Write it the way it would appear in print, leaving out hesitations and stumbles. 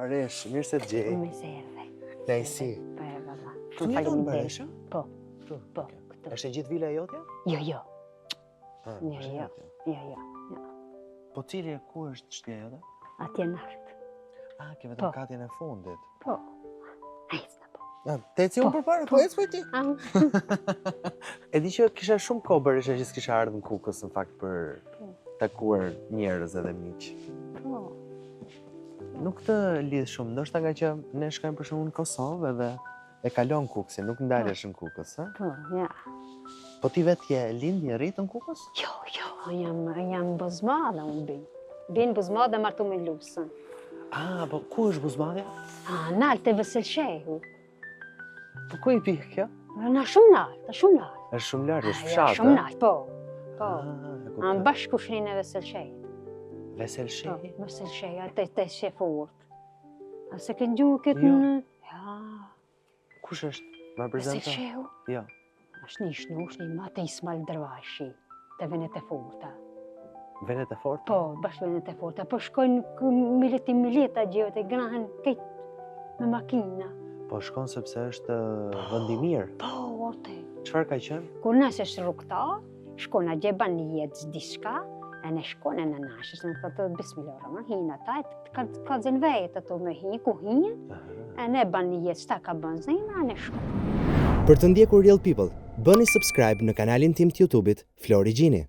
Baresh, mirë se të gjej. Mi serve. Knajsi. Valla. Tu jeton në Baresha? Po, Tu. po, këtu. Është e gjithë vila e jotja? Jo. Ah, Jo. është e jotja. Jo. Po cili ku është shtëpia jote? Atje nart. Ah, ke Po. vetëm katjen e fundit. Po. Ecna po. Ah, te eci unë përpara, po ec po ti. E di që kisha shumë kohë Baresha që s'kisha ardhur në Kukës në fakt për takuar njerëz edhe miq. Po. Nuk të lidh shumë, ndoshta nga që ne shkojmë për shembull në Kosovë edhe e kalon Kukësin, nuk ndalesh në Kukës, ha? Po, ja. Po ti vetë je lind je rrit në Kukës? Jo, jam buzmadhe unë bin. Bin buzmadhe martu me lusën. Ah, po ku është Buzmadhja? Nalt e Vesel Shehu. Po ku i pikë kjo? Na shumë nalt, shumë nalt. Është shumë larg, është Ja, fshat. shumë nalt, po. Po. E kuptoj. Në bashkë kushrin e Vesel Shehu. Vesel Po, Shehi? Vesel Shehu, te shefurt. A se ke gjuhë këtë Jo. në... Ja, Kush është? Ma Vesel prezento? Shehu. Jo. Është një shnush, një mate Ismail Drvashi, të venet e forta. Venet e fortë? Po, bashkë venet e forta. Po shkojnë mileta gjëve të grahen këtë me makina. Po shkon sepse është vend i mirë. Po, orte. Çfarë ka qenë? Kur nëse është rrugtar, shkon a gjeban një jetë diçka, e ne shkon e në nashës, në thotë bismillah, më hinë ata, ka zën vetë ato me hi, ku hinë, e ne ban një jetë, sta ka bën zëna, e ne shkon. Për të ndjekur Real People, bëni subscribe në kanalin tim të YouTube-it Flori Gjini.